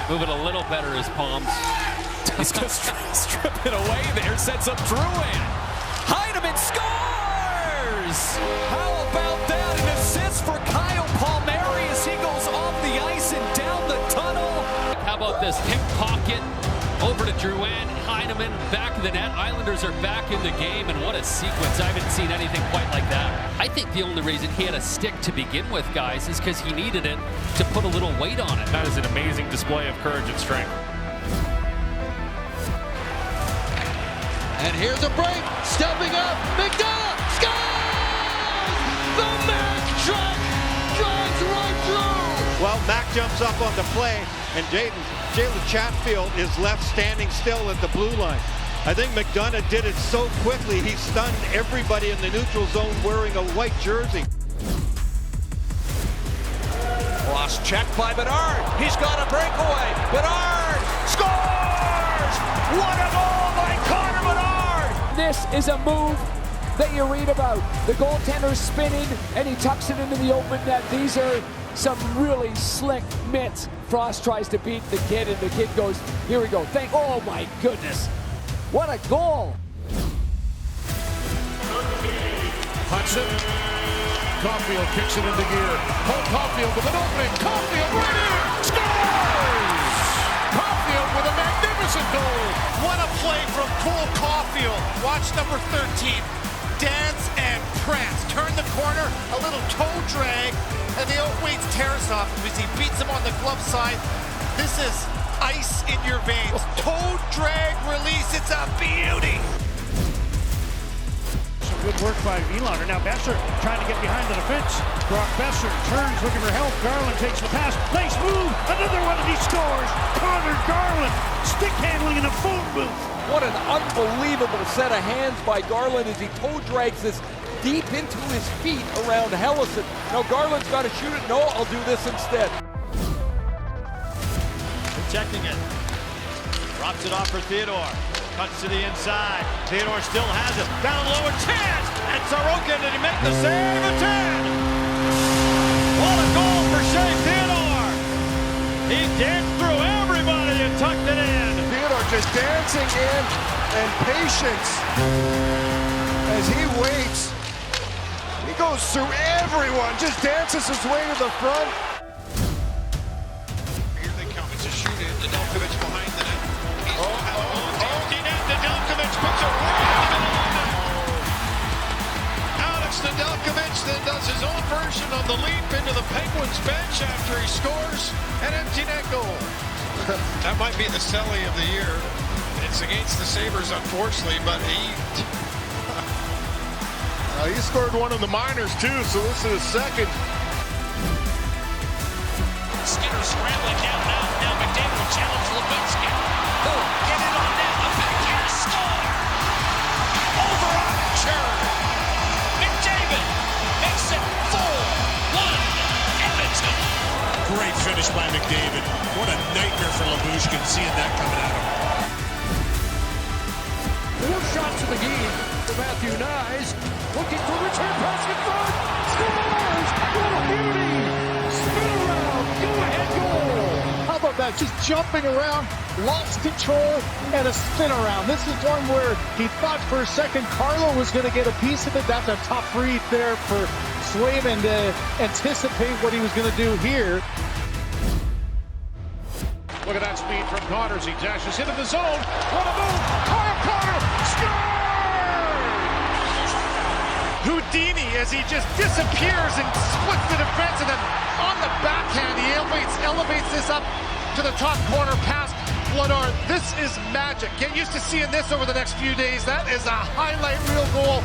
Moving a little better his palms. He's just stripping away there, sets up Drouin. Heineman scores! How about that? An assist for Kyle Palmieri as he goes off the ice and down the tunnel. How about this hip pocket over to Drouin, Heineman back of the net. Islanders are back in the game, and what a sequence. I haven't seen anything quite like that. I think the only reason he had a stick to begin with, guys, is because he needed it to put a little weight on it. That is an amazing display of courage and strength. And here's a break, stepping up, McDonald scores! The Mac truck drives right through! Well, Mac jumps up on the play, and Jalen Chatfield is left standing still at the blue line. I think McDonough did it so quickly, he stunned everybody in the neutral zone wearing a white jersey. Lost check by Bedard. He's got a breakaway. Bedard scores! What a goal by Connor Bedard! This is a move that you read about. The goaltender's spinning and he tucks it into the open net. These are some really slick mitts. Frost tries to beat the kid and the kid goes, here we go. Oh my goodness. What a goal. Hudson. Caulfield kicks it into gear. Cole Caulfield with an opening. Caulfield right in. Scores! Caulfield with a magnificent goal. What a play from Cole Caulfield. Watch number 13. Dance and prance. Turn the corner, a little toe drag, and the Oakways tears off as he beats him on the glove side. This is ice in your veins. Toe drag release. It's a beauty. Good work by Nylander. Now Besser trying to get behind the defense. Brock Besser turns looking for help. Garland takes the pass. Nice move. Another one and he scores. Connor Garland stick handling in a phone booth. What an unbelievable set of hands by Garland as he toe drags this deep into his feet around Hellison. Now Garland's got to shoot it. No, I'll do this instead. Protecting it. Drops it off for Theodore. Cuts to the inside. Theodore still has it. Down low, a chance! And Sorokin, did he make the save? A 10! What a goal for Shea Theodore! He danced through everybody and tucked it in. Theodore just dancing in and patience as he waits. He goes through everyone, just dances his way to the front. Here they come. It's a shoot in. Nedeljkovic behind the net. Empty net. Nedeljkovic puts it right in the middle. Alex Nedeljkovic then does his own version of the leap into the Penguins bench after he scores an empty net goal. That might be the Selly of the year. It's against the Sabres, unfortunately, but He scored one in the minors too, so this is his second. Skinner scrambling down now. Now McDavid will challenge Levinsky. Oh, get it on net. A backhand score. Over Archer. McDavid makes it 4-1 Edmonton. Great finish by McDavid. What a nightmare for Lyubushkin seeing that coming at him. 4 shots in the game for Matthew Knies. Looking for return pass in front. Scores! What a beauty! Spin around. Go ahead goal. How about that? Just jumping around, lost control, and a spin around. This is one where he thought for a second Carlo was going to get a piece of it. That's a tough read there for Swayman to anticipate what he was going to do here. Look at that speed from Connors. He dashes into the zone. What a move! Kyle Connor scores! Houdini as he just disappears and splits the defense, and then on the backhand he elevates this up to the top corner past Vladar. This is magic. Get used to seeing this over the next few days. That is a highlight reel goal.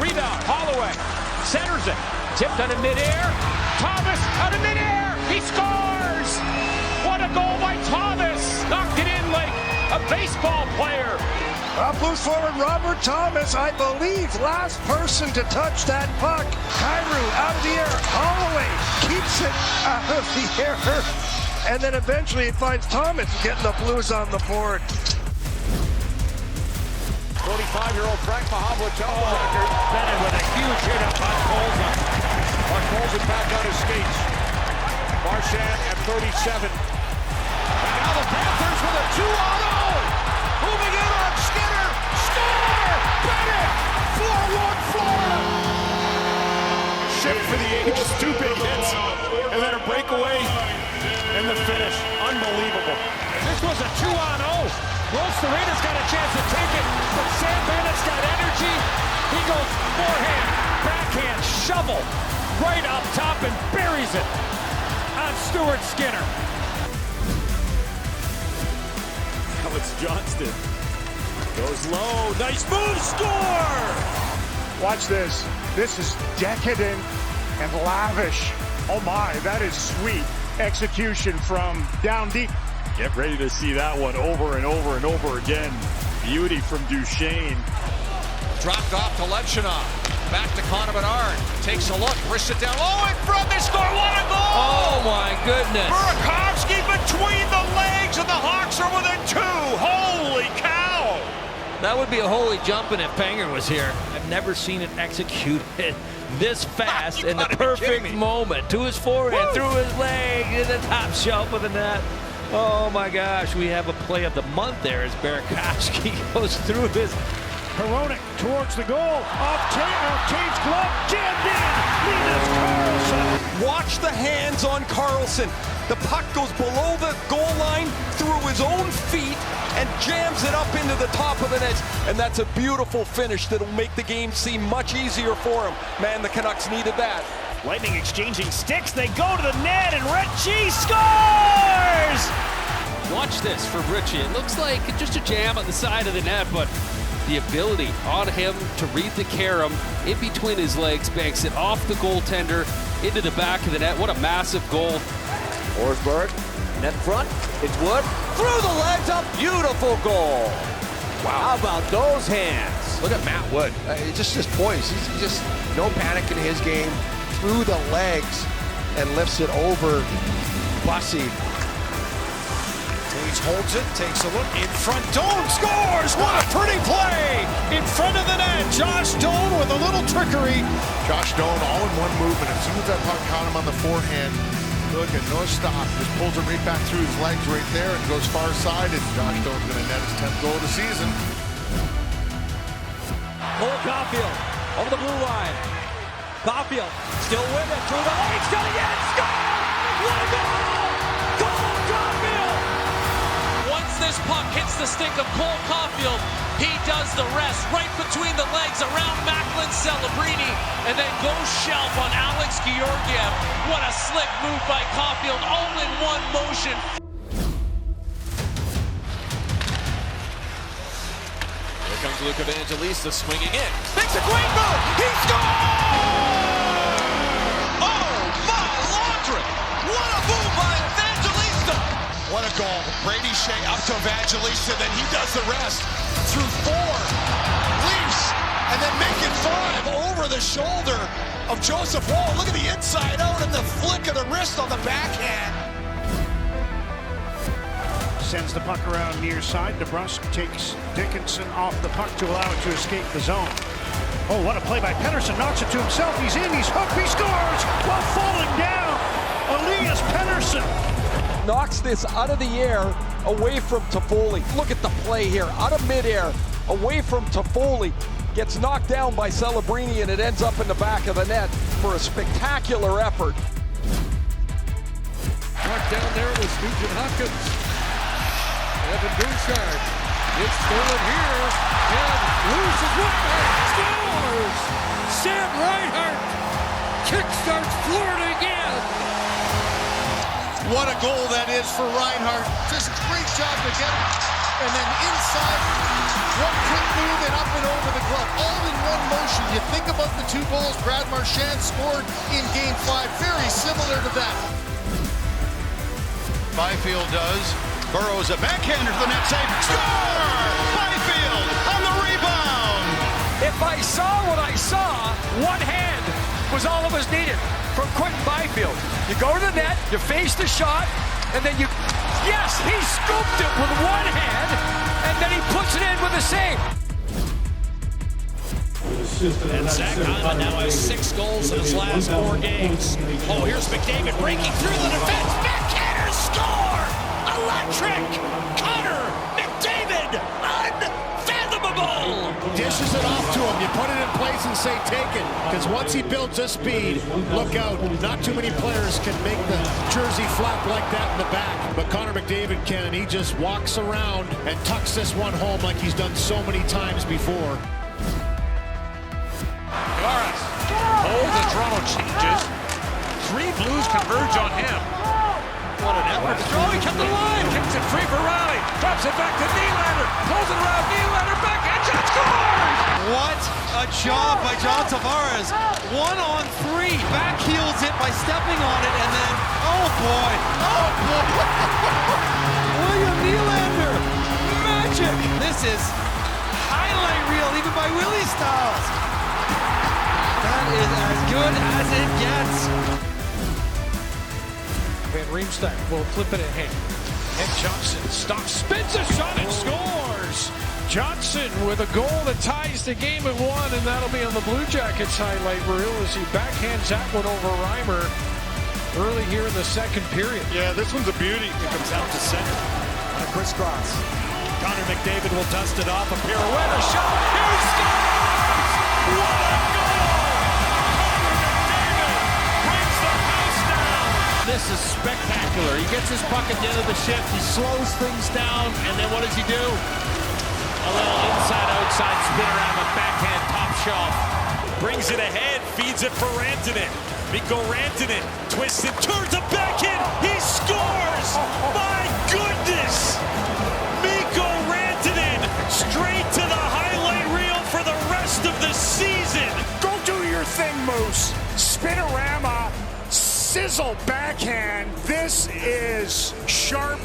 Rebound. Holloway centers it. Tipped out of midair. Thomas out of midair. He scores! What a goal by Thomas! Knocked it in like a baseball player. Blues forward Robert Thomas, I believe, last person to touch that puck. Kyrou out of the air. Holloway keeps it out of the air. And then eventually he finds Thomas getting the Blues on the board. 45-year-old Frank Mahovlich on the record. Bennett with a huge hit up on Colson. Colson back on his skates. Marchand at 37. And now the Panthers with a 2-on-0. Moving in on Skinner. Score! Bennett! 4-1 Florida. Shift for the ages, 2 big hits, and then a breakaway, and the finish. Unbelievable. This was a 2-on-0. Los Serena's got a chance to take it, but Sam Bennett's got energy. He goes forehand, backhand, shovel, right up top and buries it on Stuart Skinner. Alex Johnston goes low. Nice move, score! Watch this. This is decadent and lavish. Oh my, that is sweet execution from down deep. Get ready to see that one over and over and over again. Beauty from Duchesne. Dropped off to Levchinov. Back to Connor Bedard. Takes a look, wrists it down. Oh, in front, they score. What a goal! Oh my goodness. Burakovsky between the legs, and the Hawks are within 2. Holy cow! That would be a holy jumping if Panger was here. I've never seen it executed this fast in the perfect moment. To his forehand, through his leg, in the top shelf of the net. Oh my gosh, we have a play of the month there as Burakovsky goes through his. Hronek towards the goal. Off Taves' glove. Jammed in. Linus Karlsson. Watch the hands on Karlsson. The puck goes below the goal line through his own feet and jams it up into the top of the net. And that's a beautiful finish that'll make the game seem much easier for him. Man, the Canucks needed that. Lightning exchanging sticks. They go to the net, and Ritchie scores! Watch this for Ritchie. It looks like just a jam at the side of the net, but the ability on him to read the carom in between his legs, banks it off the goaltender into the back of the net. What a massive goal. Forsberg, net front, it's Wood, through the legs, a beautiful goal. Wow. How about those hands? Look at Matt Wood. Just his poise. He's just no panic in his game. Through the legs and lifts it over Bussy. Taves holds it, takes a look, in front, Doan scores! What a pretty play! In front of the net, Josh Doan with a little trickery. Josh Doan all in one movement. As soon as that puck caught him on the forehand, look at no stop. Just pulls it right back through his legs right there and goes far side. And Josh Doan's going to net his 10th goal of the season. Cole Caulfield over the blue line. Caulfield still with it through the legs, got it again, score! What a goal! Cole Caulfield! Once this puck hits the stick of Cole Caulfield, he does the rest right between the legs around Macklin Celebrini, and then goes shelf on Alex Georgiev. What a slick move by Caulfield, all in one motion. Here comes Luke Evangelista swinging in. Makes a great move. He scores! Oh, my laundry! What a move by Evangelista! What a goal. Brady Shea up to Evangelista, then he does the rest. Through 4. Leafs, and then make it 5 over the shoulder of Joseph Woll. Look at the inside out and the flick of the wrist on the backhand. Sends the puck around near side. DeBrusk takes Dickinson off the puck to allow it to escape the zone. Oh, what a play by Pettersson. Knocks it to himself. He's in. He's hooked. He scores while falling down. Elias Pettersson. Knocks this out of the air away from Toffoli. Look at the play here. Out of midair, away from Toffoli. Gets knocked down by Celebrini, and it ends up in the back of the net for a spectacular effort. Knocked down there was Nugent Hopkins. Evan Bouchard. It's stolen here. And loses Whitman. Scores! Sam Reinhart kickstarts Florida again. What a goal that is for Reinhart. Just a great job to get it. And then inside, one quick move and up and over the glove. All in one motion. You think about the 2 goals Brad Marchand scored in Game 5. Very similar to that. Byfield does. Burrows a backhander to the net save. Score! Byfield on the rebound. If I saw what I saw, one hand was all that was needed from Quinton Byfield. You go to the net, you face the shot, and then yes, he scooped it with one hand, and then he puts it in with a save. And Zach Hyman now has 6 goals in his last 4 games. Oh, here's McDavid breaking through the defense. Backhander score! Electric! Connor McDavid! Unfathomable! Dishes it off to him. You put it in place and say, take it. Because once he builds this speed, look out. Not too many players can make the jersey flap like that in the back. But Connor McDavid can, and he just walks around and tucks this one home like he's done so many times before. Garas holds and Toronto changes. 3 Blues converge on him. What an effort to throw. He kept it alive. Kicks it free for Riley. Drops it back to Nylander. Pulls it around Nylander. Backhand shot. Scores! What a job by John Tavares. 1-on-3. Backheels it by stepping on it, and then, oh boy. William Nylander. Magic. This is highlight reel, even by Willie Styles. That is as good as it gets. Van Riemsdyk will flip it ahead. And Johnson stops, spins a shot and scores! Johnson with a goal that ties the game at 1, and that'll be on the Blue Jackets highlight reel as he backhands that one over Reimer early here in the second period. Yeah, this one's a beauty. It comes out to center on a crisscross. Connor McDavid will dust it off. A pirouette, a shot. He scores! What a goal! Connor McDavid brings the house down. This is spectacular. He gets his puck at the end of the shift. He slows things down, and then what does he do? A little inside-outside spin around a backhand top shelf. Brings it ahead, feeds it for Rantanen. Mikko Rantanen twists and turns a backhand. He scores! My goodness! Mikko Rantanen straight to the highlight reel for the rest of the season. Go do your thing, Moose. Spinorama, sizzle backhand. This is sharp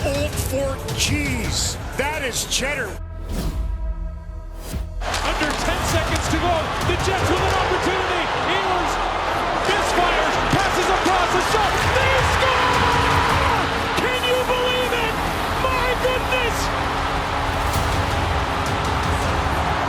Old Fort cheese. That is cheddar. Under 10 seconds to go. The Jets with an opportunity. Ehlers misfires, passes across the shot. They score! Can you believe it? My goodness!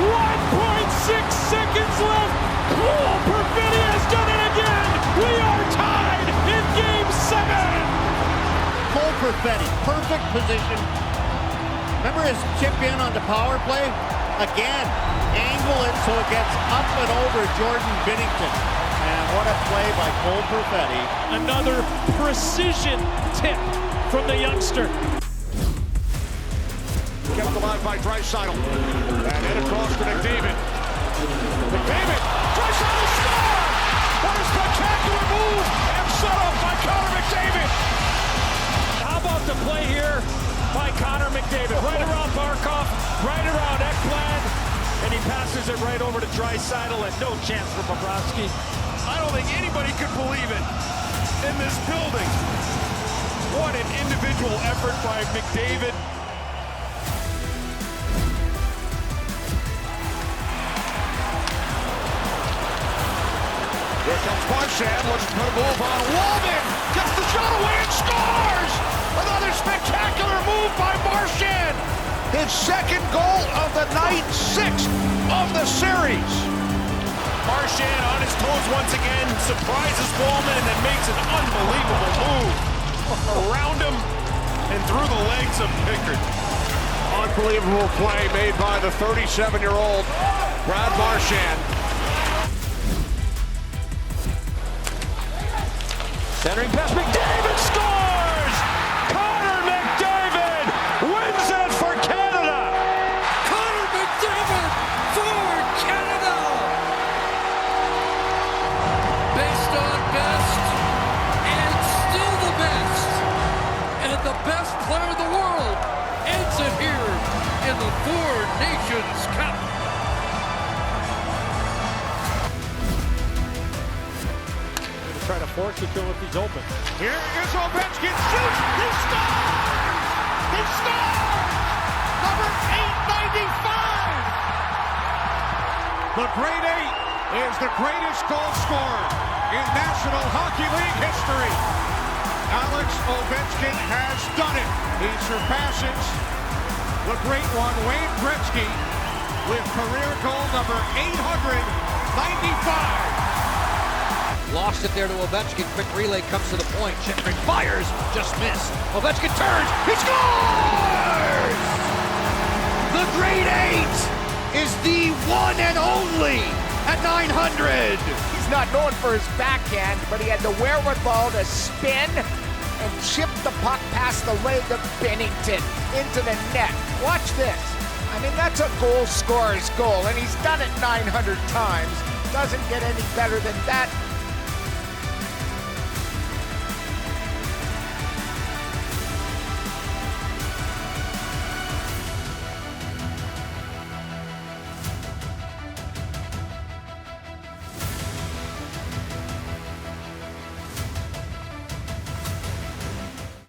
1.6 seconds left. Cole Perfetti has done it again. We are tied in Game 7. Cole Perfetti, perfect position. Remember his chip in on the power play? Again, angle it so it gets up and over Jordan Binnington. And what a play by Cole Perfetti. Another precision tip from the youngster. Kept alive by Draisaitl. And in across to McDavid. McDavid! Draisaitl score! What a spectacular move! And set up by Connor McDavid! How about the play here by Connor McDavid? Right around Barkov, right around Ekblad, and he passes it right over to Draisaitl, and no chance for Bobrovsky. I don't think anybody could believe it in this building. What an individual effort by McDavid. Here comes Marchand, looks to put a move on Walden. Gets the shot away and scores! Another spectacular move by Marchand. His second goal of the night, 6th of the series. Marchand on his toes once again, surprises Walman, and then makes an unbelievable move around him and through the legs of Pickard. Unbelievable play made by the 37-year-old Brad Marchand. Centering pass, McDavid scores! Connor McDavid wins it for Canada! Connor McDavid for Canada! Based on best, and still the best, and the best player in the world ends it here in the Four Nations Cup. Try to force it to him if he's open. Here is Ovechkin, shoots, he scores! He scores! Number 895! The Great Eight is the greatest goal scorer in National Hockey League history. Alex Ovechkin has done it. He surpasses the great one, Wayne Gretzky, with career goal number 895. Lost it there to Ovechkin. Quick relay comes to the point. Chychrun fires, just missed. Ovechkin turns, he scores! The Great Eight is the one and only at 900. He's not known for his backhand, but he had the wherewithal to spin and chip the puck past the leg of Bennington into the net. Watch this. I mean, that's a goal scorer's goal, and he's done it 900 times. Doesn't get any better than that.